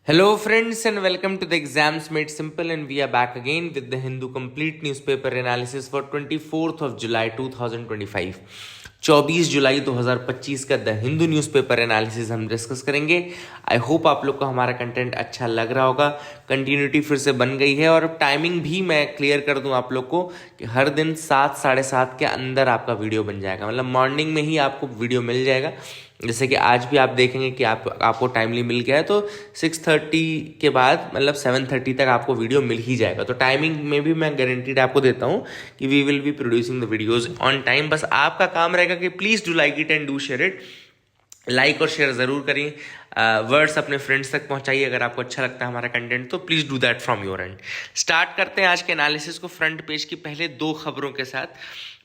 Hello, friends, and welcome to the Exams Made Simple. And we are back again with the Hindu Complete Newspaper Analysis for 24th of July 2025. 24 जुलाई 2025 का the Hindu newspaper analysis हम discuss करेंगे। I hope आप लोग को हमारा content अच्छा लग रहा होगा। कंटिन्यूटी फिर से बन गई है और टाइमिंग भी मैं क्लियर कर दूं आप लोग को कि हर दिन 7 साढ़े 7 के अंदर आपका वीडियो बन जाएगा, मतलब मॉर्निंग में ही आपको वीडियो मिल जाएगा। जैसे कि आज भी आप देखेंगे कि आपको टाइमली मिल गया है तो 6:30 के बाद मतलब 7:30 तक आपको वीडियो मिल ही जाएगा। तो टाइमिंग में भी मैं गारंटीड आपको देता हूँ कि we will be producing the videos on time. बस आपका काम रहेगा कि please do like it and do share it. Like और शेयर ज़रूर करिए, वर्ड्स अपने फ्रेंड्स तक पहुंचाइए। अगर आपको अच्छा लगता है हमारा कंटेंट तो please do that from your and. Start करते हैं आज के एनालिसिस को फ्रंट पेज की पहले दो खबरों के साथ।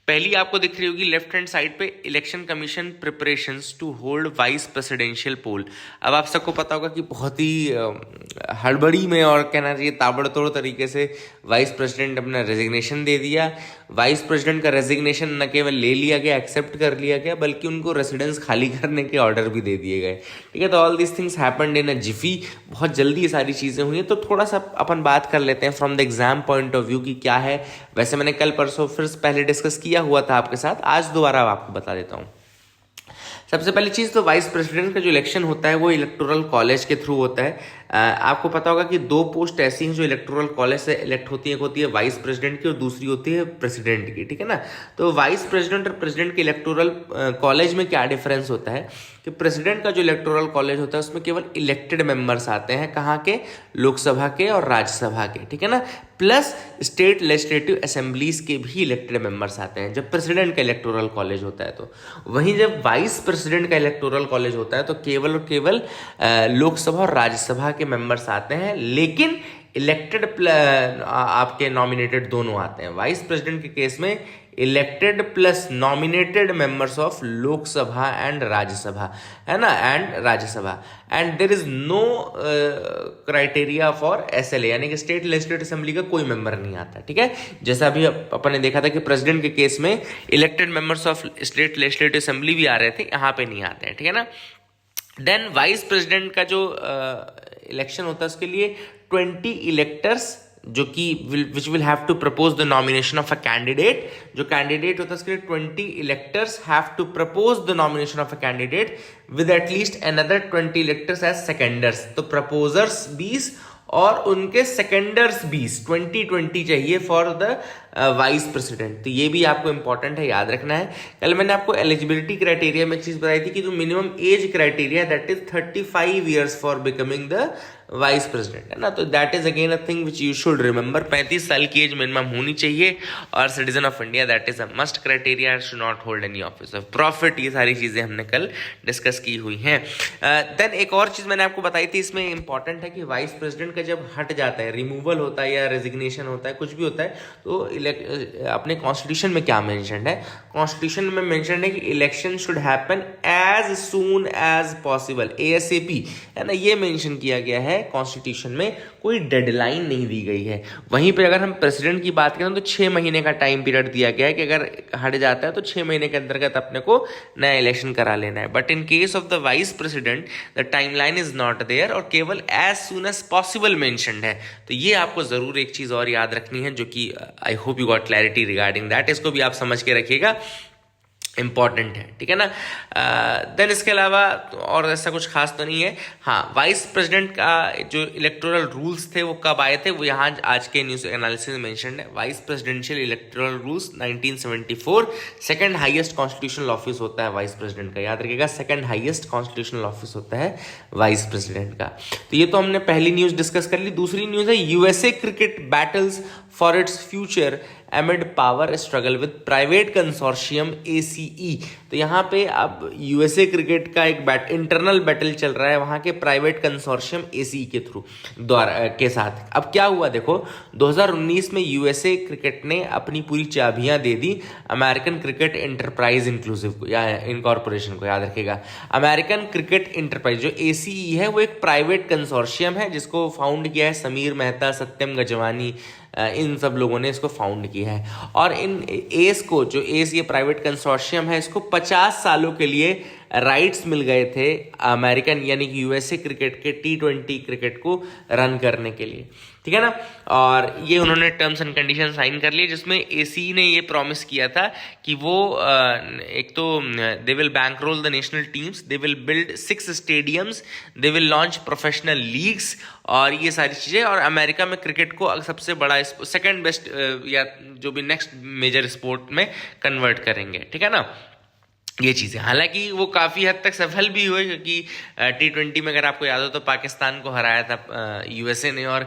पहली आपको दिख रही होगी लेफ्ट हैंड साइड पे, election commission preparations to hold vice presidential poll. अब आप सबको पता होगा कि बहुत ही हड़बड़ी में और कहना चाहिए ताबड़तोड़ तरीके से वाइस प्रेसिडेंट अपना रेजिग्नेशन दे दिया। वाइस प्रेसिडेंट का रेजिग्नेशन न केवल ले लिया गया, एक्सेप्ट कर लिया गया, बल्कि उनको रेसिडेंस खाली करने के ऑर्डर भी दे दिए गए। ठीक है, तो all this things happened in a jiffy. बहुत जल्दी ये सारी चीज़ें हुई हैं। तो थोड़ा सा अपन बात कर लेते हैं from the exam point of view कि क्या है। वैसे मैंने कल परसों फिर पहले डिस्कस किया हुआ था आपके साथ, आज दोबारा आपको बता देता हूँ। सबसे पहली चीज़ तो वाइस प्रेसिडेंट का जो इलेक्शन होता है वो इलेक्टोरल कॉलेज के थ्रू होता है। आपको पता होगा कि दो पोस्ट ऐसी हैं जो इलेक्टोरल कॉलेज से इलेक्ट होती है। एक होती है वाइस प्रेसिडेंट की और दूसरी होती है प्रेसिडेंट की। ठीक है ना, तो वाइस प्रेसिडेंट और प्रेसिडेंट के इलेक्टोरल कॉलेज में क्या डिफरेंस होता है कि प्रेसिडेंट का जो इलेक्टोरल कॉलेज होता है उसमें केवल इलेक्टेड मेंबर्स आते हैं। कहाँ के? लोकसभा के और राज्यसभा के। ठीक है ना, प्लस स्टेट लेजिस्लेटिव असेंबलीज के भी इलेक्टेड मेंबर्स आते हैं जब प्रेसिडेंट का इलेक्टोरल कॉलेज होता है। तो वहीं जब वाइस प्रेसिडेंट का इलेक्टोरल कॉलेज होता है तो केवल और केवल लोकसभा और राज्यसभा के मेंबर्स आते हैं, लेकिन इलेक्टेड आपके नॉमिनेटेड दोनों आते हैं। वाइस प्रेसिडेंट के केस में elected plus nominated members of Lok Sabha and Rajya Sabha, है ना, and Rajya Sabha. And there is no criteria for SLA, यानी कि स्टेट लेजिस्लेटिव असेंबली का कोई मेंबर नहीं आता। ठीक है, जैसा अभी अपन ने देखा था कि प्रेसिडेंट के केस में elected members of state legislative assembly भी आ रहे थे, यहाँ पे नहीं आते हैं। ठीक है ना, देन वाइस प्रेसिडेंट का जो इलेक्शन होता है उसके लिए 20 इलेक्टर्स जो कि which will have to propose the nomination of a candidate. जो कैंडिडेट होता है उसके लिए 20 electors have to propose the nomination of a candidate with at least another 20 electors as seconders. तो प्रपोजर्स 20 और उनके सेकेंडर्स 20 चाहिए फॉर द वाइस प्रेसिडेंट। तो ये भी आपको इंपॉर्टेंट है, याद रखना है। कल मैंने आपको एलिजिबिलिटी क्राइटेरिया में एक चीज बताई थी कि जो minimum age criteria that is 35 years for becoming the vice president, है ना। तो that is again a thing which you should remember. 35 साल की एज मिनिमम होनी चाहिए और citizen of India that is a must criteria, should not hold any office of profit. ये सारी चीजें हमने कल डिस्कस की हुई हैं। देन एक और चीज मैंने आपको बताई थी, इसमें इंपॉर्टेंट है कि वाइस प्रेसिडेंट का जब हट जाता है, रिमूवल होता है या रेजिग्नेशन होता है, कुछ भी होता है, तो अपने कॉन्स्टिट्यूशन में क्या मेंशन है? कॉन्स्टिट्यूशन में मेंशन है कि election should happen as soon as possible, ASAP, है ना, ये मेंशन किया गया है कॉन्स्टिट्यूशन में। कोई डेडलाइन नहीं दी गई है। वहीं पे अगर हम प्रेसिडेंट की बात करें तो 6 महीने का टाइम पीरियड दिया गया है कि अगर हट जाता है तो 6 महीने के अंतर्गत अपने को नया इलेक्शन करा लेना है। But in case of the vice president the timeline is not there और केवल as soon as possible mentioned है। तो ये आपको जरूर एक चीज और याद रखनी है जो कि आई hope you got clarity regarding that. इसको भी आप समझ के रखिएगा, इंपॉर्टेंट है। ठीक है ना, देन इसके अलावा और ऐसा कुछ खास तो नहीं है। हाँ, वाइस प्रेसिडेंट का जो इलेक्टोरल रूल्स थे वो कब आए थे वो यहाँ आज के न्यूज़ एनालिसिस में मेंशन्ड है। Vice presidential electoral rules 1974, second highest constitutional office होता है वाइस प्रेसिडेंट का, याद रखिएगा, सेकंड हाईएस्ट कॉन्स्टिट्यूशनल ऑफिस होता है वाइस प्रेसिडेंट का। तो ये तो हमने पहली न्यूज़ डिस्कस कर ली। दूसरी न्यूज़ है USA cricket battles for its future एमिड power struggle with private consortium ACE। तो यहाँ पे अब USA क्रिकेट का एक इंटरनल बैटल चल रहा है वहाँ के प्राइवेट कंसोर्शियम ACE के थ्रू द्वारा के साथ। अब क्या हुआ देखो, 2019 में USA क्रिकेट ने अपनी पूरी चाबियां दे दी अमेरिकन क्रिकेट एंटरप्राइज इंक्लूसिव को या इनकॉर्पोरेशन को, याद रखेगा। अमेरिकन क्रिकेट एंटरप्राइज जो ACE है वो एक प्राइवेट कंसोर्शियम है जिसको फाउंड किया है समीर मेहता, सत्यम गजवानी, इन सब लोगों ने इसको फाउंड किया है। और इन एस को, जो एस ये प्राइवेट कंसोर्शियम है, इसको 50 सालों के लिए राइट्स मिल गए थे अमेरिकन यानी कि यूएसए क्रिकेट के T20 क्रिकेट को रन करने के लिए, ठीक है ना। और ये उन्होंने टर्म्स एंड कंडीशन साइन कर लिए, जिसमें एसी ने ये प्रॉमिस किया था कि वो एक तो they will bankroll the national teams, they will build 6 stadiums, they will launch professional leagues और ये सारी चीज़ें, और अमेरिका में क्रिकेट को सबसे बड़ा सेकंड बेस्ट या जो भी नेक्स्ट मेजर स्पोर्ट में कन्वर्ट करेंगे, ठीक है ना। ये चीज़ें हालांकि वो काफ़ी हद तक सफल भी हुए, क्योंकि T20 में अगर आपको याद हो तो पाकिस्तान को हराया था यूएसए ने और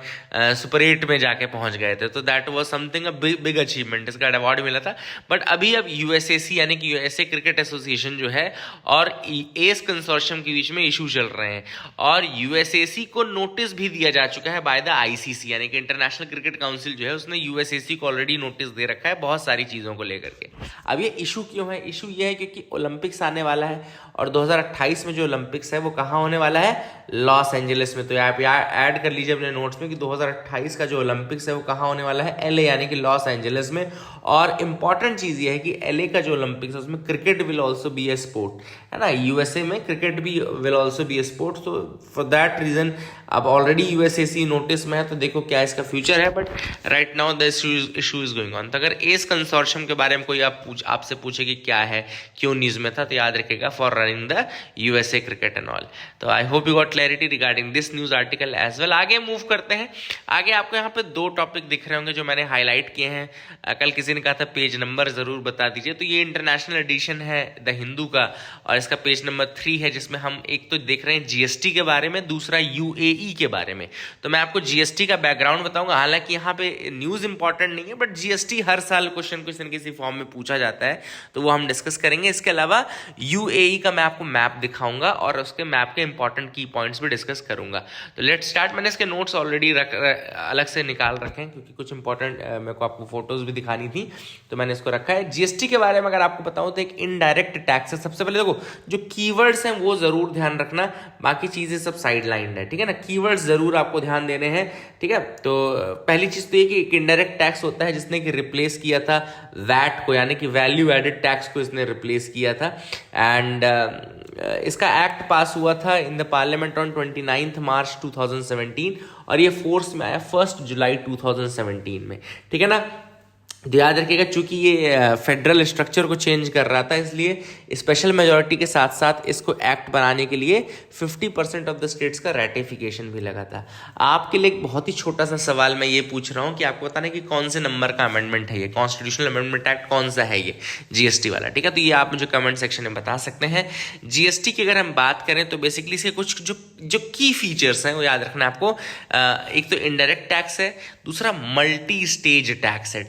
सुपर 8 में जाके पहुंच गए थे, तो that was something a big achievement, इसका अवार्ड मिला था। बट अभी अब यूएसएसी यानी कि यूएसए क्रिकेट एसोसिएशन जो है और एस कंसोर्शियम के बीच में इशू चल रहे हैं, और यूएसएसी को नोटिस भी दिया जा चुका है बाय द आईसीसी यानी कि इंटरनेशनल क्रिकेट काउंसिल जो है उसने यूएसएसी को ऑलरेडी नोटिस दे रखा है बहुत सारी चीज़ों को लेकर के। अब ये इशू क्यों है? इशू ये है क्योंकि ओलंपिक्स आने वाला है, और 2028 में जो ओलंपिक्स है वो कहाँ होने वाला है? लॉस एंजलिस में। तो आप ऐड कर लीजिए अपने नोट्स में कि 2028 का जो ओलंपिक्स है वो कहाँ होने वाला है? एलए यानी कि लॉस एंजलिस में। और इंपॉर्टेंट चीज़ ये है कि एलए का जो ओलंपिक्स है उसमें cricket will also be a sport, है ना। यूएसए में क्रिकेट भी will also be a sport, तो फॉर दैट रीजन अब ऑलरेडी यूएसएसी नोटिस में है, तो देखो क्या इसका फ्यूचर है। But right now the issue is going on. तो अगर एस कंसोर्शियम के बारे में कोई आपसे पूछे कि क्या है, क्यों न्यूज में था, तो याद रखेगा for running the USA cricket and all. तो I hope you got clarity regarding this news article as well. आगे मूव करते हैं। आगे आपको यहाँ पे 2 टॉपिक दिख रहे होंगे जो मैंने हाईलाइट किए हैं। कल किसी ने कहा था पेज नंबर जरूर बता दीजिए, तो ये इंटरनेशनल एडिशन है द हिंदू का, और इसका पेज नंबर 3 है, जिसमें हम एक तो देख रहे हैं जीएसटी के बारे में, दूसरा यूएई के बारे में। तो मैं आपको जीएसटी का बैकग्राउंड बताऊंगा, हालांकि यहाँ पे न्यूज इंपॉर्टेंट नहीं है, बट जीएसटी हर साल क्वेश्चन किसी फॉर्म में पूछा जाता है, तो वो हम डिस्कस करेंगे। इसके अलावा यूएई का मैं आपको मैप दिखाऊंगा और उसके मैप के इंपॉर्टेंट की पॉइंट्स भी डिस्कस करूंगा। तो लेट्स स्टार्ट। मैंने इसके नोट्स ऑलरेडी अलग से निकाल रखे हैं, क्योंकि कुछ इंपॉर्टेंट मेरे को आपको फोटोज भी दिखानी थी, तो मैंने इसको रखा है। जीएसटी के बारे में अगर आपको बताऊं तो एक इनडायरेक्ट टैक्स है। सबसे पहले देखो जो कीवर्ड्स हैं वो जरूर ध्यान रखना, बाकी चीजें सब साइड लाइन है, ठीक है ना। कीवर्ड्स जरूर आपको ध्यान देने हैं, ठीक है। तो पहली चीज तो ये कि एक इनडायरेक्ट टैक्स होता है जिसने कि रिप्लेस किया था वैट को, यानी कि वैल्यू एडेड टैक्स को इसने रिप्लेस किया था। एंड इसका एक्ट पास हुआ था इन द पार्लियामेंट ऑन 29 मार्च 2017, और ये फोर्स में आया 1 जुलाई 2017 में, ठीक है ना। तो याद रखिएगा, चूंकि ये फेडरल स्ट्रक्चर को चेंज कर रहा था, इसलिए स्पेशल मेजॉरिटी के साथ साथ इसको एक्ट बनाने के लिए 50% ऑफ द स्टेट्स का रेटिफिकेशन भी लगा था। आपके लिए एक बहुत ही छोटा सा सवाल मैं ये पूछ रहा हूँ कि आपको बताना है कि कौन से नंबर का अमेंडमेंट है ये, कॉन्स्टिट्यूशनल अमेंडमेंट एक्ट कौन सा है ये जीएसटी वाला, ठीक है। तो ये आप मुझे कमेंट सेक्शन में बता सकते हैं। जीएसटी की अगर हम बात करें तो बेसिकली इसके कुछ जो की फीचर्स हैं वो याद रखना है आपको। एक तो इनडायरेक्ट टैक्स है, दूसरा मल्टी स्टेज टैक्स है।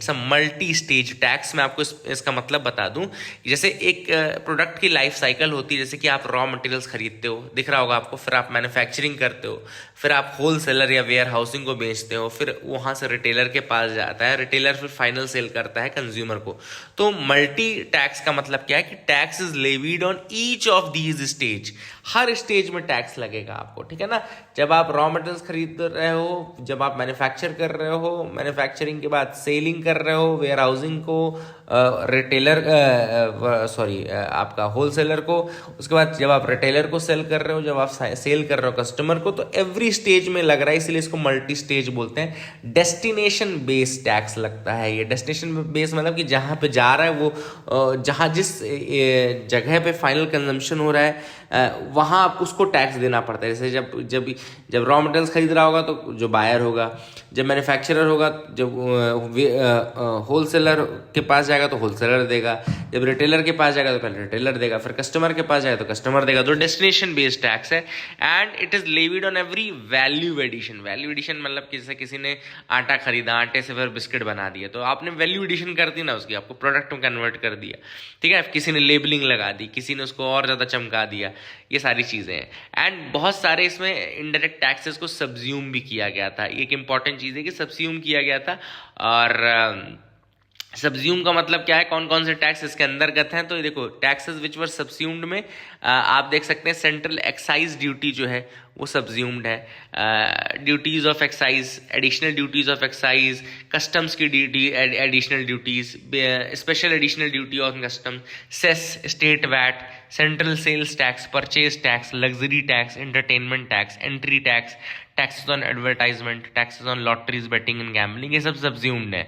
मल्टी स्टेज टैक्स मैं आपको इसका मतलब बता दूं, जैसे एक प्रोडक्ट की लाइफ साइकिल होती है, जैसे कि आप रॉ मटेरियल्स खरीदते हो, दिख रहा होगा आपको, फिर आप मैन्युफैक्चरिंग करते हो, फिर आप होलसेलर या वेयर हाउसिंग को बेचते हो, फिर वहां से रिटेलर के पास जाता है, रिटेलर फिर फाइनल सेल करता है कंज्यूमर को। तो मल्टी टैक्स का मतलब क्या है कि tax is levied on each of these stage, हर स्टेज में टैक्स लगेगा आपको, ठीक है ना। जब आप रॉ मटेरियल्स खरीद रहे हो, जब आप मैन्युफैक्चर कर रहे हो, मैन्युफैक्चरिंग के बाद सेलिंग कर रहे हो, वेयर हाउसिंग को, रिटेलर आपका होलसेलर को, उसके बाद जब आप रिटेलर को सेल कर रहे हो, जब आप सेल कर रहे हो कस्टमर को, तो एवरी स्टेज में लग रहा है, इसलिए इसको मल्टी स्टेज बोलते हैं। डेस्टिनेशन बेस्ड टैक्स लगता है ये। डेस्टिनेशन बेस्ड मतलब कि जहाँ पे जा रहा है वो, जहाँ जिस जगह पे फाइनल कंजम्पशन हो रहा है वहाँ आप उसको टैक्स देना पड़ता है। जैसे जब रॉ मटेरियल्स खरीद रहा होगा तो जो बायर होगा, जब मैन्युफैक्चरर होगा, जब होलसेलर के पास जाएगा तो होलसेलर देगा, जब रिटेलर के पास जाएगा तो पहले रिटेलर देगा, फिर कस्टमर के पास जाएगा तो कस्टमर देगा। तो डेस्टिनेशन बेस्ड टैक्स है and it is levied on every value addition. Value addition मतलब जैसे किसी ने आटा खरीदा, आटे से फिर बिस्किट बना दिया, तो आपने वैल्यू एडिशन कर दी ना उसकी, आपको प्रोडक्ट में कन्वर्ट कर दिया, ठीक है। किसी ने लेबलिंग लगा दी, किसी ने उसको और ज़्यादा चमका दिया, ये सारी चीज़ें हैं। एंड बहुत सारे इसमें इनडायरेक्ट टैक्सेस को सब्ज्यूम भी किया गया था। एक इंपॉर्टेंट चीज़ है कि सब्ज्यूम किया गया था, और सब्ज्यूम का मतलब क्या है, कौन कौन से टैक्स इसके अंतर्गत हैं? तो देखो, टैक्सेस विच वर सब्ज्यूम्ड में आप देख सकते हैं सेंट्रल एक्साइज ड्यूटी जो है वो सब्ज्यूम्ड है, duties of excise, additional duties of excise, customs की duty, additional duties, special additional duty on custom, cess, state VAT, central sales tax, purchase tax, luxury tax, entertainment tax, entry tax, taxes on advertisement, taxes on lotteries, betting and gambling, ये सब subsumed है।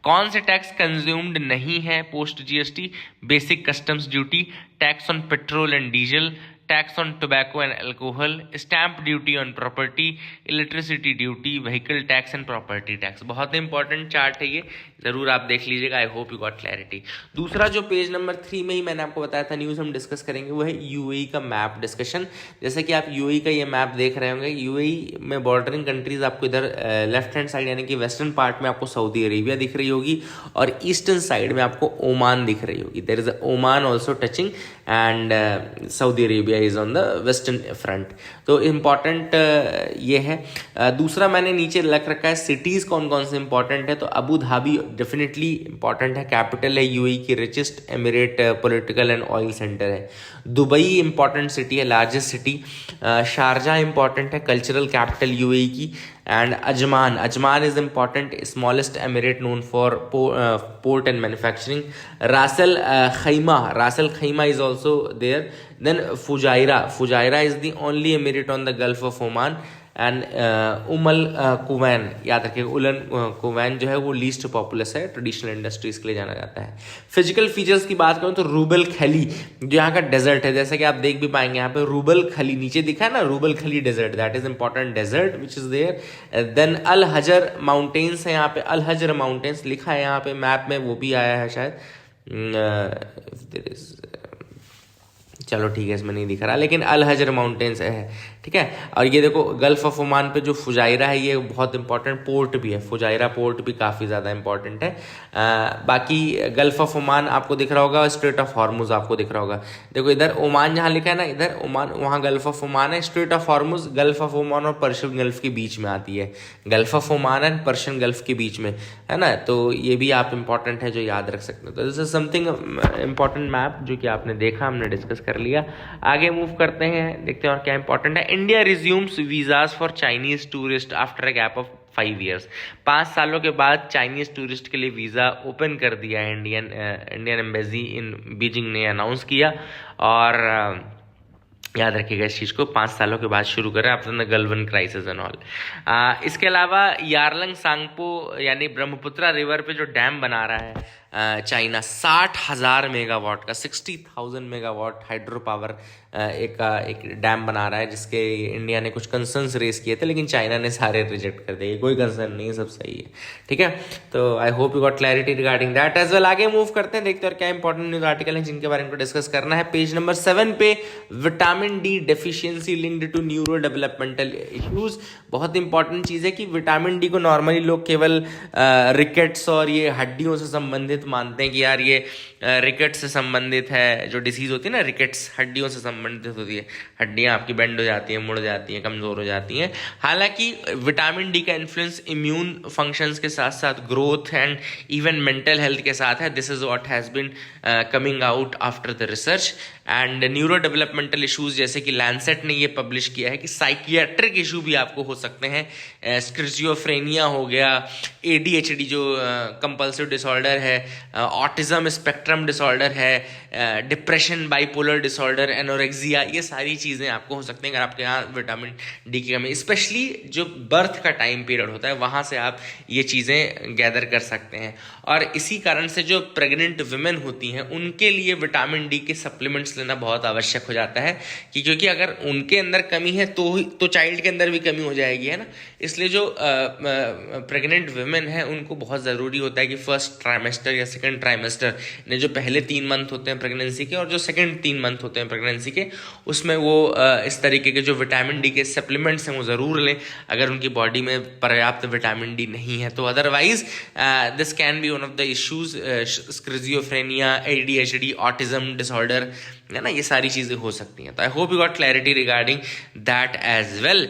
कौन से tax consumed नहीं है post GST? Basic customs duty, tax on petrol and diesel, tax on tobacco and alcohol, stamp duty on property, electricity duty, vehicle tax and property tax. बहुत important chart है ये, जरूर आप देख लीजिएगा। आई होप यू गॉट क्लैरिटी। दूसरा जो page number 3 में ही मैंने आपको बताया था न्यूज़ हम डिस्कस करेंगे, वो है यूएई का मैप डिस्कशन। जैसे कि आप यूएई का ये मैप देख रहे होंगे, यूएई में बॉर्डरिंग कंट्रीज आपको इधर लेफ्ट हैंड साइड यानी कि वेस्टर्न पार्ट में आपको सऊदी अरेबिया दिख रही होगी और ईस्टर्न साइड में आपको ओमान दिख रही होगी। There is a Oman also touching and Saudi Arabia is on the western front. तो इम्पॉर्टेंट ये है। दूसरा मैंने नीचे लिख रखा है सिटीज़ कौन कौन से इंपॉर्टेंट है, तो अबू धाबी डेफिनेटली इंपॉर्टेंट है, कैपिटल है यूएई की, richest emirate political and oil centre है। दुबई इंपॉर्टेंट सिटी है, लार्जेस्ट सिटी। शारजा इंपॉर्टेंट है, कल्चरल कैपिटल यूएई की। And Ajman is important, smallest emirate known for port and manufacturing. Ras al Khaimah is also there. Then Fujairah is the only emirate on the Gulf of Oman. And Umm al Quwain, याद रखिए उलन Quwain जो है वो least populace है, traditional industries के लिए जाना जाता है। फिजिकल फीचर्स की बात करूँ तो रूबल खली जो यहाँ का डेजर्ट है, जैसा कि आप देख भी पाएंगे यहाँ पे रूबल खली नीचे दिखा है ना, Rub al Khali desert, that is important desert which is there. Then Al Hajar mountains है यहाँ पे, अल हजर माउंटेन्स लिखा है यहाँ पे मैप में, वो भी आया है शायद, चलो ठीक है इसमें नहीं दिख रहा, लेकिन अल हजर माउंटेन्स है, ठीक है। और ये देखो गल्फ ऑफ ओमान पे जो फुजाइरा है ये बहुत इंपॉर्टेंट पोर्ट भी है, फुजाइरा पोर्ट भी काफ़ी ज़्यादा इंपॉर्टेंट है। बाकी गल्फ ऑफ ओमान आपको दिख रहा होगा, स्ट्रेट ऑफ हॉर्मुज आपको दिख रहा होगा। देखो इधर ओमान जहाँ लिखा है ना, इधर ओमान, वहाँ गल्फ ऑफ ओमान है। Straight of Hormuz gulf of Oman और पर्शियन गल्फ के बीच में आती है, gulf of Oman and Persian gulf के बीच में है ना, तो ये भी आप इंपॉर्टेंट है जो याद रख सकते हो। तो this is something important map जो कि आपने देखा, हमने डिस्कस कर लिया। आगे मूव करते हैं, देखते हैं और क्या इंपॉर्टेंट है। India resumes visas for Chinese tourist after a gap of 5 years। 5 सालों के बाद चाइनीज टूरिस्ट के लिए वीज़ा ओपन कर दिया है इंडियन एम्बेसी इन बीजिंग ने अनाउंस किया। और याद रखिएगा इस चीज़ को, 5 सालों के बाद शुरू करें after the Galwan crisis and all. इसके अलावा यारलंग सांगपो यानी ब्रह्मपुत्रा रिवर पे जो डैम बना रहा है चाइना, 60,000 मेगावाट का, 60,000 मेगावाट हाइड्रो पावर एक डैम बना रहा है, जिसके इंडिया ने कुछ कंसर्न्स रेस किए थे, लेकिन चाइना ने सारे रिजेक्ट कर दिए, कोई कंसर्न नहीं है, सब सही है, ठीक है। तो I hope you got clarity regarding that as well. आगे मूव करते हैं, देखते हैं और क्या इंपॉर्टेंट न्यूज आर्टिकल है जिनके बारे में डिस्कस करना है। पेज नंबर 7 पे vitamin D deficiency linked to neuro developmental issues. बहुत इंपॉर्टेंट चीज़ है कि विटामिन डी को नॉर्मली लोग केवल रिकेट्स और ये हड्डियों से संबंधित मानते हैं कि यार ये रिकेट्स से संबंधित है, जो डिसीज होती है ना रिकेट्स, हड्डियों से संबंधित होती है, हड्डियां आपकी बेंड हो जाती हैं, मुड़ जाती हैं, कमजोर हो जाती हैं। हालांकि विटामिन डी का इन्फ्लुएंस इम्यून फंक्शंस के साथ साथ growth and even mental health के साथ है। This is what has been coming out after the research. And neuro developmental issues जैसे कि लैंसेट ने ये पब्लिश किया है कि साइकियाट्रिक इशू भी आपको हो सकते हैं, स्किज़ोफ्रेनिया हो गया, ADHD जो कंपल्सिव डिसऑर्डर है, ऑटिज्म स्पेक्ट्रम डिसऑर्डर है, डिप्रेशन, बाइपोलर डिसऑर्डर, एनोरेक्सिया, ये सारी चीज़ें आपको हो सकती हैं अगर आपके यहाँ विटामिन डी की कमी, स्पेशली जो बर्थ का टाइम पीरियड होता है वहाँ से आप ये चीज़ें गैदर कर सकते हैं। और इसी कारण से जो प्रेग्नेंट वुमेन होती हैं उनके लिए विटामिन डी के सप्लीमेंट्स लेना बहुत आवश्यक हो जाता है, कि क्योंकि अगर उनके अंदर कमी है तो चाइल्ड के अंदर भी कमी हो जाएगी, है ना। इसलिए जो प्रेग्नेंट वुमेन है उनको बहुत ज़रूरी होता है कि फर्स्ट ट्राइमेस्टर या सेकंड ट्राइमेस्टर ने जो पहले 3 मंथ होते हैं प्रेगनेंसी के और जो सेकंड 3 मंथ होते हैं प्रेगनेंसी के, उसमें वो इस तरीके के जो विटामिन डी के सप्लीमेंट्स हैं वो ज़रूर लें अगर उनकी बॉडी में पर्याप्त विटामिन डी नहीं है तो। Otherwise this can be one of the issues, schizophrenia, ADHD, autism disorder, है ना, ये सारी चीज़ें हो सकती हैं। तो I hope you got clarity regarding that as well.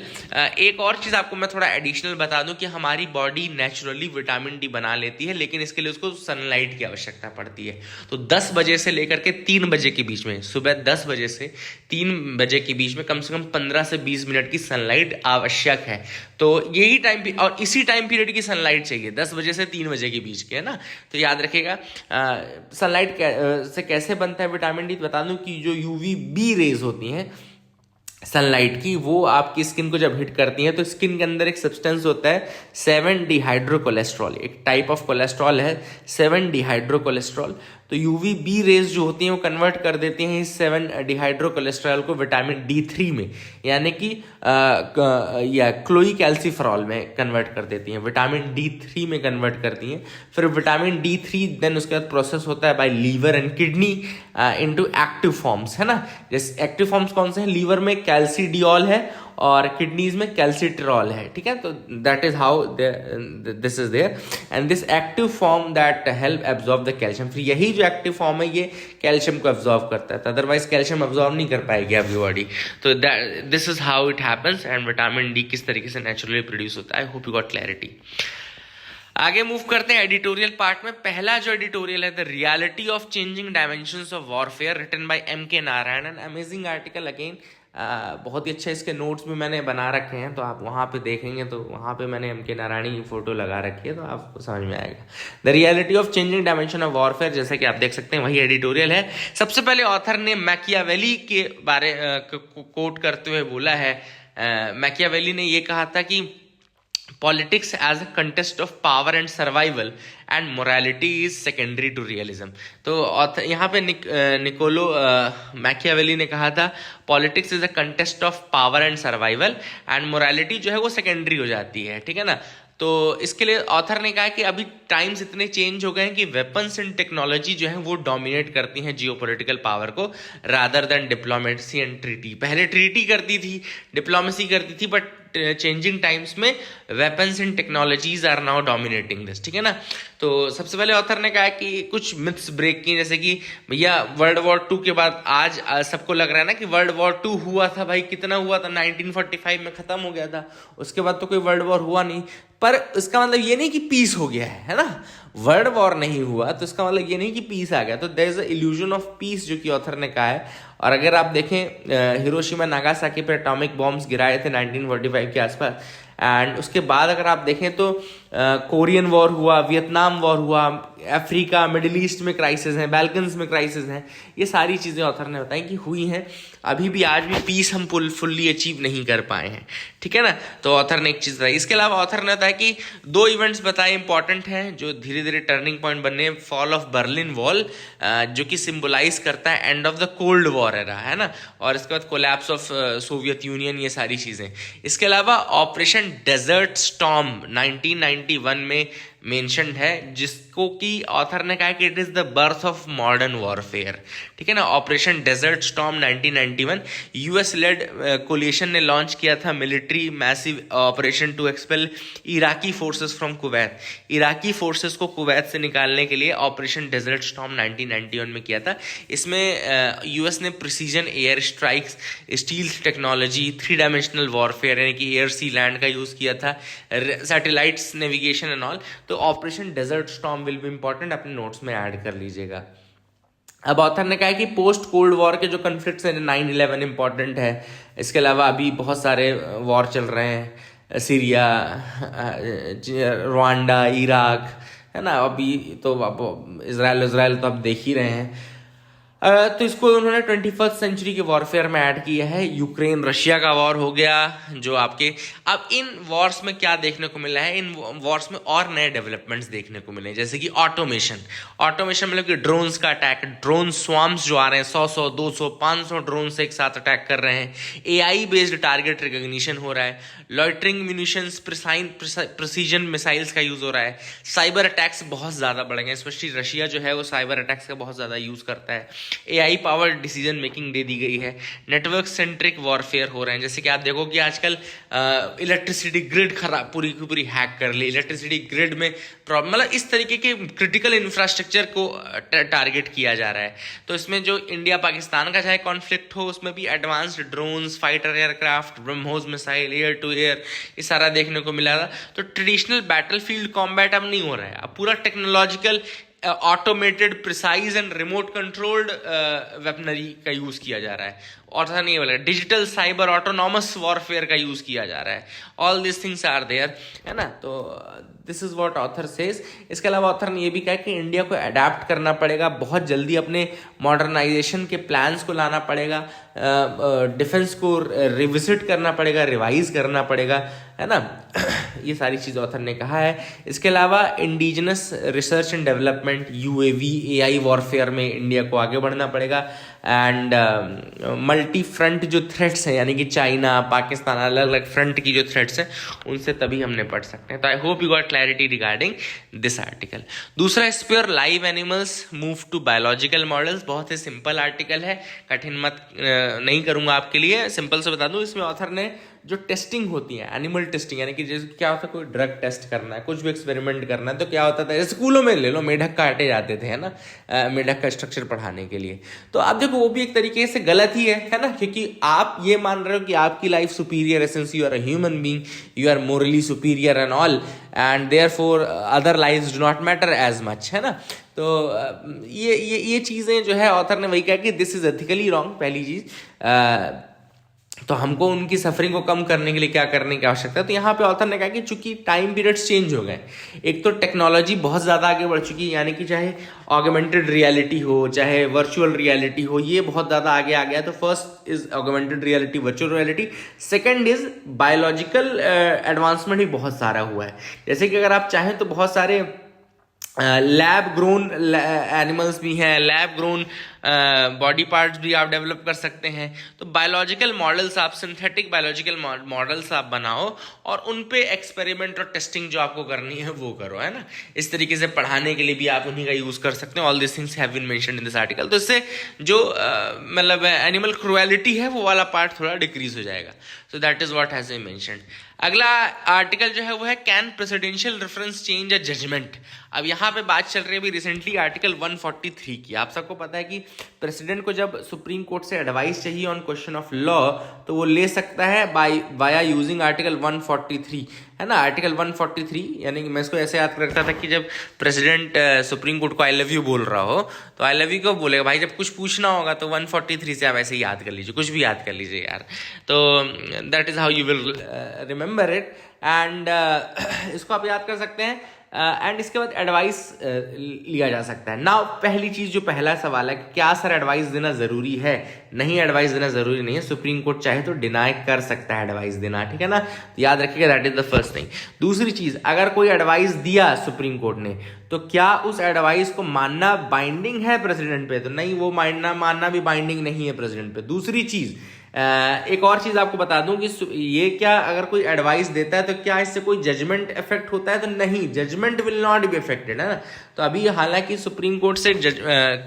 एक और चीज़ आपको मैं थोड़ा एडिशनल बता दूं कि हमारी बॉडी नेचुरली विटामिन डी बना लेती है, लेकिन इसके लिए उसको सनलाइट की आवश्यकता पड़ती है। तो 10 बजे से लेकर के 3 बजे के बीच में, सुबह 10 बजे से 3 बजे के बीच में कम से कम 15 से 20 मिनट की सनलाइट आवश्यक है। तो यही टाइम और इसी टाइम पीरियड की सनलाइट चाहिए, 10 बजे से 3 बजे के बीच के, है ना। तो याद रखिएगा। सनलाइट से कैसे बनता है विटामिन डी, बता दूं कि जो यूवी बी रेज होती हैं सनलाइट की, वो आपकी स्किन को जब हिट करती हैं तो स्किन के अंदर एक सब्सटेंस होता है 7 डिहाइड्रोकोलेस्ट्रॉल, एक टाइप ऑफ कोलेस्ट्रॉल है 7 डिहाइड्रोकोलेस्ट्रॉल। तो यूवी बी रेज जो होती हैं वो कन्वर्ट कर देती हैं इस 7 डिहाइड्रोकोलेस्ट्रॉल को विटामिन D3 में, यानी कि या क्लोई कैल्सीफेरॉल में कन्वर्ट कर देती हैं, विटामिन D3 में कन्वर्ट करती हैं। फिर विटामिन D3 देन उसके बाद प्रोसेस होता है by liver and kidney into active forms, है ना। जैसे एक्टिव फॉर्म्स कौन से हैं, लीवर में कैल्सीडियोल है और किडनीज में कैल्सिट्रॉल है, ठीक है। तो that is how this is there and this active form that help absorb the calcium. फिर यही जो एक्टिव फॉर्म है ये कैल्शियम को एब्जॉर्ब करता है, अदरवाइज कैल्शियम एब्जॉर्ब नहीं कर पाएगी आपकी बॉडी। तो this is how it happens and vitamin D किस तरीके से नेचुरली प्रोड्यूस होता है। I hope you got clarity. आगे मूव करते हैं एडिटोरियल पार्ट में। पहला जो एडिटोरियल है, the reality of changing dimensions of warfare, written by M.K. Narayan, an amazing article again. बहुत ही अच्छे इसके नोट्स भी मैंने बना रखे हैं, तो आप वहाँ पे देखेंगे तो वहाँ पे मैंने M.K. नारायण की फोटो लगा रखी है, तो आपको समझ में आएगा। The reality of changing dimension of warfare, जैसे कि आप देख सकते हैं वही एडिटोरियल है। सबसे पहले ऑथर ने मैकियावेली के बारे कोट करते हुए बोला है, मैकियावेली ने ये कहा था कि politics as a contest of power and survival and morality is secondary to realism। तो यहाँ पे निकोलो मैकियावेली ने कहा था politics is a contest of power and survival and morality जो है वो सेकेंडरी हो जाती है, ठीक है ना। तो इसके लिए ऑथर ने कहा कि अभी टाइम्स इतने चेंज हो गए हैं कि वेपन्स एंड टेक्नोलॉजी जो है वो डोमिनेट करती हैं जियोपॉलिटिकल पावर को, rather than diplomacy and treaty. पहले ट्रीटी करती थी, डिप्लोमेसी करती थी, बट चेंजिंग टाइम्स में weapons and technologies are now dominating this, ठीक है ना। तो सबसे पहले ऑथर ने कहा कि कुछ मिथ्स ब्रेक की, जैसे कि भैया वर्ल्ड वॉर 2 के बाद आज सबको लग रहा है ना कि वर्ल्ड वॉर 2 हुआ था। भाई कितना हुआ था, 1945 में खत्म हो गया था, उसके बाद तो कोई वर्ल्ड वॉर हुआ नहीं। पर इसका मतलब ये नहीं कि पीस हो गया है ना। वर्ल्ड वॉर नहीं हुआ तो इसका मतलब ये नहीं कि पीस आ गया। तो there is a illusion of peace, जो कि ऑथर ने कहा है। और अगर आप देखें हिरोशिमा नागासाकी पे एटॉमिक बॉम्ब्स गिराए थे 1945 के आसपास, एंड उसके बाद अगर आप देखें तो कोरियन वॉर हुआ, वियतनाम वॉर हुआ, अफ्रीका मिडिल ईस्ट में क्राइसिस हैं, बैल्कन्स में क्राइसिस हैं। ये सारी चीज़ें ऑथर ने बताई कि हुई हैं। अभी भी आज भी पीस हम फुल्ली अचीव नहीं कर पाए हैं, ठीक है ना। तो ऑथर ने एक चीज़ बताई। इसके अलावा ऑथर ने बताया कि 2 इवेंट्स बताए इंपॉर्टेंट हैं जो धीरे धीरे टर्निंग पॉइंट बनने, फॉल ऑफ बर्लिन वॉल जो कि सिंबलाइज करता है end of the cold war era, है ना, और इसके बाद कोलैप्स ऑफ सोवियत यूनियन, ये सारी चीज़ें। इसके अलावा ऑपरेशन डेजर्ट स्टॉर्म 1991 में मेंशन्ड है, जिसको कि ऑथर ने कहा कि it is the birth of modern warfare, ठीक है ना। Operation desert storm 1991 US led coalition ने लॉन्च किया था military massive operation to expel Iraqi forces from Kuwait. Iraqi forces को कुवैत से निकालने के लिए ऑपरेशन डेजर्ट स्टॉर्म 1991 में किया था। इसमें यूएस ने precision air strikes, stealth technology, 3 dimensional warfare यानी कि एयर सी लैंड का यूज़ किया था, सैटेलाइट्स नेविगेशन एंड ऑल। तो operation desert storm will be important, अपने नोट्स में ऐड कर लीजिएगा। अब ऑथर ने कहा कि पोस्ट कोल्ड वॉर के जो कन्फ्लिक्ट्स हैं, 9/11 इंपॉर्टेंट है। इसके अलावा अभी बहुत सारे वॉर चल रहे हैं, सीरिया, रवांडा, इराक, है ना। अभी तो अब इजराइल तो आप देख ही रहे हैं। तो इसको उन्होंने 21st सेंचुरी के वॉरफेयर में ऐड किया है। यूक्रेन रशिया का वॉर हो गया जो आपके, अब इन वॉर्स में क्या देखने को मिला है, इन वॉर्स में और नए डेवलपमेंट्स देखने को मिले, जैसे कि ऑटोमेशन मतलब कि ड्रोन्स का अटैक, ड्रोन स्वाम्स जो आ रहे हैं, 100 200 500 ड्रोन से एक साथ अटैक कर रहे हैं। AI बेस्ड टारगेट रिकॉग्निशन हो रहा है। लॉइटरिंग म्यूनिशंस, प्रिसीजन मिसाइल्स का यूज हो रहा है। साइबर अटैक्स बहुत ज़्यादा बढ़ गए, स्पेशली रशिया जो है वो साइबर अटैक्स का बहुत ज़्यादा यूज़ करता है। AI powered decision making they दी गई है, नेटवर्क सेंट्रिक वॉरफेयर हो रहे हैं, जैसे कि आप देखो कि आजकल इलेक्ट्रिसिटी ग्रिड खराब पूरी की पूरी हैक कर ली, इलेक्ट्रिसिटी ग्रिड में प्रॉब्लम, मतलब इस तरीके के क्रिटिकल इंफ्रास्ट्रक्चर को टारगेट किया जा रहा है। तो इसमें जो इंडिया पाकिस्तान का चाहे कॉन्फ्लिक्ट हो, उसमें भी advanced drones, fighter aircraft, BrahMos missile, air to air, ये सारा देखने को मिला था। तो ट्रेडिशनल बैटलफील्ड कॉम्बैट अब नहीं हो रहा है, अब पूरा technological automated precise and remote controlled weaponry का यूज किया जा रहा है, और ऐसा नहीं बोला, डिजिटल साइबर ऑटोनॉमस वॉरफेयर का यूज किया जा रहा है। All this things are there, है ना। तो this is what author says. इसके अलावा ऑथर ने ये भी कहा कि इंडिया को अडेप्ट करना पड़ेगा, बहुत जल्दी अपने मॉडर्नाइजेशन के प्लान्स को लाना पड़ेगा, डिफेंस को रिविजिट करना पड़ेगा, रिवाइज करना पड़ेगा, है ना। ये सारी चीज़ ऑथर ने कहा है। इसके अलावा indigenous research and development, UAV, AI warfare में इंडिया को आगे बढ़ना पड़ेगा, एंड मल्टी फ्रंट जो थ्रेट्स हैं, यानी कि चाइना, पाकिस्तान, अलग अलग फ्रंट की जो थ्रेट्स हैं, उनसे तभी हम निपट सकते हैं। तो I hope you got clarity regarding this article. दूसरा, spare live animals move to biological models, बहुत ही सिंपल आर्टिकल है, कठिन मत नहीं करूंगा आपके लिए, सिंपल से बता दूं। इसमें ऑथर ने जो टेस्टिंग होती है, एनिमल टेस्टिंग, यानी कि जैसे क्या होता है, कोई ड्रग टेस्ट करना है, कुछ भी एक्सपेरिमेंट करना है, तो क्या होता था, स्कूलों में ले लो, मेढक काटे जाते थे, है ना, मेढक का स्ट्रक्चर पढ़ाने के लिए। तो आप देखो वो भी एक तरीके से गलत ही है ना, क्योंकि आप ये मान रहे हो कि आपकी लाइफ सुपीरियर है, since you are a human being, you are morally superior and all, and therefore other lives do not matter as much, है ना। तो ये चीज़ें जो है, ऑथर ने वही कहा कि दिस इज एथिकली रॉन्ग, पहली चीज़। तो हमको उनकी सफरिंग को कम करने के लिए क्या करने की आवश्यकता है। तो यहाँ पे ऑथर ने कहा कि चूंकि टाइम पीरियड्स चेंज हो गए, एक तो टेक्नोलॉजी बहुत ज़्यादा आगे बढ़ चुकी है, यानी कि चाहे ऑगमेंटेड रियलिटी हो, चाहे वर्चुअल रियलिटी हो, ये बहुत ज़्यादा आगे आ गया। तो first is augmented reality, virtual reality. Second is biological advancement भी बहुत सारा हुआ है, जैसे कि अगर आप चाहें तो बहुत सारे लैब ग्रोन एनिमल्स भी हैं, लैब ग्रोन बॉडी पार्ट्स भी आप डेवलप कर सकते हैं। तो बायोलॉजिकल मॉडल्स, आप सिंथेटिक बायोलॉजिकल मॉडल्स आप बनाओ और उन पे एक्सपेरिमेंट और टेस्टिंग जो आपको करनी है वो करो, है ना। इस तरीके से पढ़ाने के लिए भी आप उन्हीं का यूज कर सकते हैं। All this things have been mentioned in this article. तो इससे जो मतलब एनिमल क्रुएलिटी है वो वाला पार्ट थोड़ा डिक्रीज हो जाएगा। So that is what has been mentioned. अगला आर्टिकल जो है वो है can presidential reference change a judgement. अब यहाँ पे बात चल रही है अभी रिसेंटली आर्टिकल 143 की। आप सबको पता है कि प्रेसिडेंट को जब सुप्रीम कोर्ट से एडवाइस चाहिए ऑन क्वेश्चन ऑफ लॉ तो वो ले सकता है वाया यूजिंग आर्टिकल 143, है ना। आर्टिकल 143 यानी कि मैं इसको ऐसे याद करता था कि जब प्रेसिडेंट सुप्रीम कोर्ट को आई लव यू बोल रहा हो तो आई लव यू को बोलेगा भाई, जब कुछ पूछना होगा तो 143 से आप ऐसे ही याद कर लीजिए, कुछ भी याद कर लीजिए यार। तो that is how you will remember it, and इसको आप याद कर सकते हैं। एंड इसके बाद एडवाइस लिया जा सकता है। नाउ पहली चीज, जो पहला सवाल है, क्या सर एडवाइस देना जरूरी है? नहीं, एडवाइस देना जरूरी नहीं है। सुप्रीम कोर्ट चाहे तो डिनाई कर सकता है एडवाइस देना, ठीक है ना। तो याद रखिएगा, that is the first thing. दूसरी चीज, अगर कोई एडवाइस दिया सुप्रीम कोर्ट ने तो क्या उस एडवाइस को मानना बाइंडिंग है प्रेसिडेंट पे? तो नहीं, वो मानना भी बाइंडिंग नहीं है प्रेसिडेंट पे। दूसरी चीज, एक और चीज आपको बता दूं कि ये क्या, अगर कोई एडवाइस देता है तो क्या इससे कोई जजमेंट इफेक्ट होता है? तो नहीं, judgement will not be affected, है ना। तो अभी हालांकि सुप्रीम कोर्ट से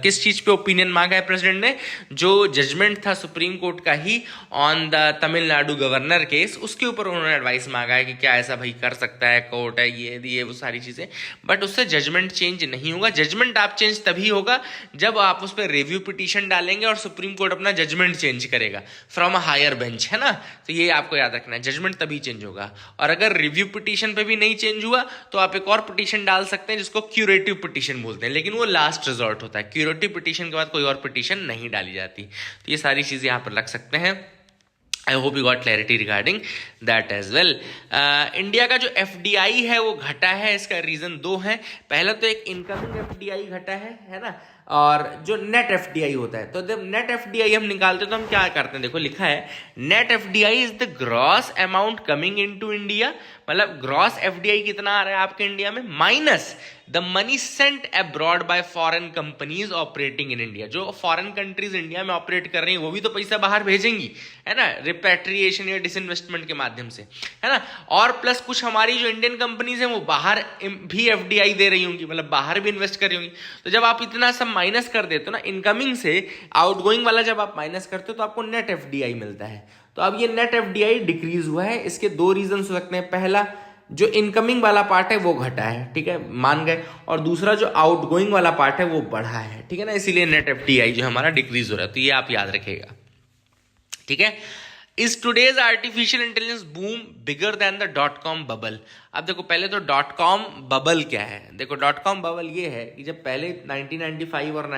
किस चीज पे ओपिनियन मांगा है प्रेसिडेंट ने? जो जजमेंट था सुप्रीम कोर्ट का ही on the Tamil Nadu governor case, उसके ऊपर उन्होंने एडवाइस मांगा है कि क्या ऐसा भाई कर सकता है, कोर्ट है ये वो सारी चीजें। बट उससे जजमेंट चेंज नहीं होगा। जजमेंट आप चेंज तभी होगा जब आप उस पर रिव्यू पिटीशन डालेंगे और सुप्रीम कोर्ट अपना जजमेंट चेंज करेगा फ्रॉम अ हायर बेंच, है ना। तो ये आपको याद रखना है, जजमेंट तभी चेंज होगा। और अगर रिव्यू पिटीशन पे भी नहीं चेंज हुआ तो आप एक और पिटीशन डाल सकते हैं जिसको क्यूरेटिव पिटीशन बोलते हैं, लेकिन वो लास्ट रिजॉर्ट होता है। क्यूरेटिव पिटीशन के बाद कोई और पिटीशन नहीं डाली जाती। तो ये सारी चीजें यहां पर रख सकते हैं। I hope you got clarity regarding that as well. India का जो FDI है वो घटा है। इसका रीजन दो है। पहला तो एक इनकमिंग FDI घटा है ना, और जो नेट FDI होता है। तो जब नेट FDI हम निकालते हैं तो हम क्या करते हैं, देखो लिखा है net FDI is the gross amount coming into India. मतलब ग्रॉस FDI कितना आ रहा है आपके इंडिया में, minus the money sent abroad by foreign companies operating in India. जो फॉरेन कंट्रीज इंडिया में ऑपरेट कर रही हैं वो भी तो पैसा बाहर भेजेंगी, है ना, रिपैट्रिएशन या डिसइन्वेस्टमेंट के माध्यम से, है ना। और प्लस कुछ हमारी जो इंडियन कंपनीज हैं वो बाहर भी FDI दे रही होंगी, मतलब बाहर भी इन्वेस्ट कर रही होंगी। तो जब आप इतना सब माइनस कर देते हो ना इनकमिंग से, आउटगोइंग वाला जब आप माइनस करते हो तो आपको नेट एफडीआई मिलता है। तो अब ये नेट एफडीआई डिक्रीज हुआ है। इसके दो रीजन हो सकते हैं, पहला जो इनकमिंग वाला पार्ट है वो घटा है, ठीक है, मान गए, और दूसरा जो आउटगोइंग वाला पार्ट है वो बढ़ा है, ठीक है ना, इसीलिए नेट एफडीआई जो हमारा डिक्रीज हो रहा है। तो ये आप याद रखिएगा, ठीक है। Is today's artificial intelligence boom bigger than the dot com bubble? अब देखो पहले तो डॉट कॉम बबल क्या है। देखो डॉट कॉम बबल ये है कि जब पहले 1995 और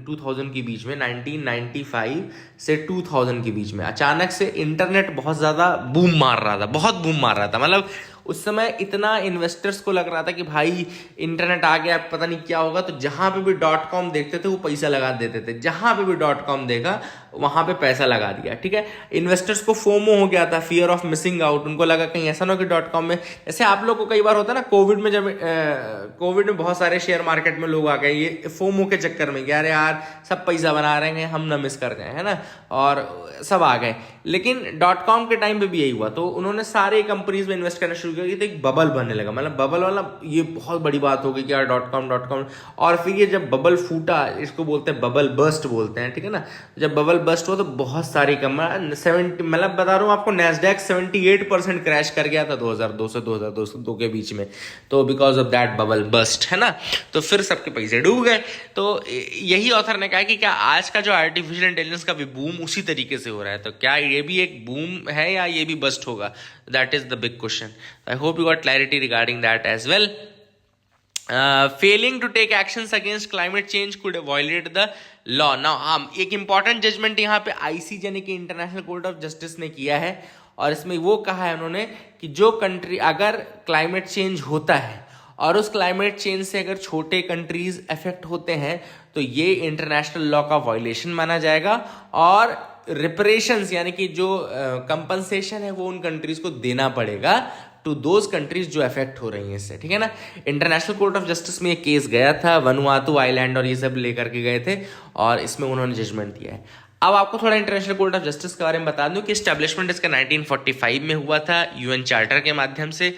2000 के बीच में, 1995 से 2000 के बीच में अचानक से इंटरनेट बहुत ज़्यादा बूम मार रहा था, बहुत बूम मार रहा था। मतलब उस समय इतना इन्वेस्टर्स को लग रहा था कि भाई इंटरनेट आ गया, पता नहीं क्या होगा, तो जहां पे भी डॉट कॉम देखते थे वो पैसा लगा देते थे, जहां पे भी डॉट कॉम देखा वहां पे पैसा लगा दिया, ठीक है। इन्वेस्टर्स को फोमो हो गया था, फियर ऑफ मिसिंग आउट, उनको लगा कहीं ऐसा ना हो कि डॉट कॉम में, जैसे आप लोग को कई बार होता है ना, कोविड में जब कोविड में बहुत सारे शेयर मार्केट में लोग आ गए ये फोमो के चक्कर में, यार यार सब पैसा बना रहे हैं, हम ना मिस कर गए, है ना, और सब आ गए। लेकिन डॉट कॉम के टाइम पे भी यही हुआ, तो उन्होंने सारे कंपनीज में इन्वेस्ट करना शुरू किया, तो एक बबल बनने लगा। मतलब बबल वाला ये बहुत बड़ी बात हो गई कि यार डॉट कॉम, और फिर ये जब बबल फूटा, इसको बोलते हैं बबल बस्ट बोलते हैं, ठीक है ना। जब बबल बस्ट हुआ तो बहुत सारी कंपनी 70, मतलब बता रहा हूँ आपको, नैस्डैक 78% क्रैश कर गया था 2002 से 2002 के बीच में, तो because of that bubble burst, है ना। तो फिर सबके पैसे डूब गए। तो यही ऑथर ने कहा कि क्या आज का जो आर्टिफिशियल इंटेलिजेंस का भी बूम उसी तरीके से हो रहा है, तो क्या ये भी एक बूम है या ये भी बस्ट होगा? That is the big question. I hope you got clarity regarding that as well. Failing to take actions against climate change could violate the law. Now हम एक इंपॉर्टेंट जजमेंट यहाँ पे आईसीजे यानी कि इंटरनेशनल कोर्ट ऑफ जस्टिस ने किया है, और इसमें वो कहा है उन्होंने कि जो कंट्री, अगर क्लाइमेट चेंज होता है और उस क्लाइमेट चेंज से अगर छोटे कंट्रीज अफेक्ट होते हैं तो ये इंटरनेशनल लॉ का वायलेशन माना जाएगा, और रिपरेशंस यानी कि जो कंपनसेशन है वो उन कंट्रीज को देना पड़ेगा टू दोज कंट्रीज जो अफेक्ट हो रही हैं इससे, ठीक है ना। इंटरनेशनल कोर्ट ऑफ जस्टिस में ये केस गया था, वनुआतु आइलैंड और ये सब लेकर के गए थे, और इसमें उन्होंने जजमेंट दिया है। अब आपको थोड़ा इंटरनेशनल कोर्ट ऑफ जस्टिस के बारे में बता दूं कि एस्टेब्लिशमेंट इसका 1945 में हुआ था यूएन चार्टर के माध्यम से।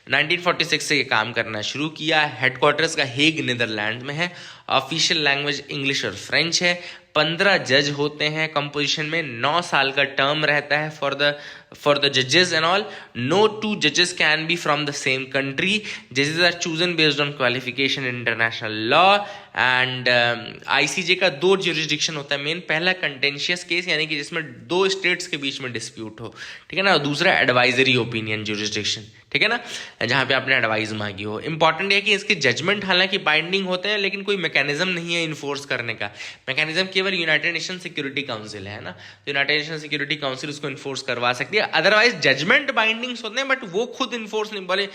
1946 से ये काम करना शुरू किया। हेडक्वार्टर्स का हेग नीदरलैंड में है। ऑफिशियल लैंग्वेज इंग्लिश और फ्रेंच है। 15 जज होते हैं कंपोजिशन में। 9 साल का टर्म रहता है फॉर द जजेस एंड ऑल। नो टू जजेस can be from the same country. जजेस are chosen based on qualification in international law. And ICJ का 2 ज्यूरिसडिक्शन होता है मेन। पहला कंटेंशियस केस यानी कि जिसमें 2 स्टेट्स के बीच में डिस्प्यूट हो, ठीक है ना। दूसरा एडवाइजरी ओपिनियन ज्यूरिसडिक्शन, ठीक है ना, जहां पे आपने एडवाइस मांगी हो। इंपॉर्टेंट है कि इसके जजमेंट हालांकि बाइंडिंग होते हैं, लेकिन कोई मैकेनिज्म नहीं है इन्फोर्स करने का। मैकेनिज्म केवल यूनाइटेड नेशन सिक्योरिटी काउंसिल है ना, तो यूनाइटेड नेशन सिक्योरिटी काउंसिल उसको इन्फोर्स करवा सकती है। अदरवाइज जजमेंट बाइंडिंग्स होते हैं, बट वो खुद इन्फोर्स नहीं, बोले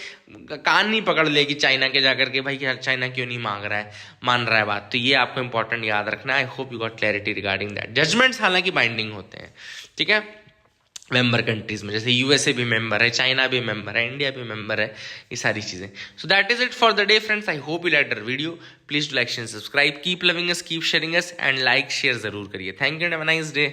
कान नहीं पकड़ लेगी चाइना के जाकर के, भाई चाइना क्यों नहीं मान रहा है बात। तो ये आपको इंपॉर्टेंट याद रखना है। I hope you got clarity regarding that. Judgements हालांकि बाइंडिंग होते हैं, ठीक है, मेंबर कंट्रीज में, जैसे यूएसए भी मेंबर है, चाइना भी मेंबर है, इंडिया भी मेंबर है, ये सारी चीजें। सो that is it for the day friends. I hope you like the video. Please do like share subscribe, keep loving us, keep sharing us, and like share जरूर करिए। Thank you and have a nice day.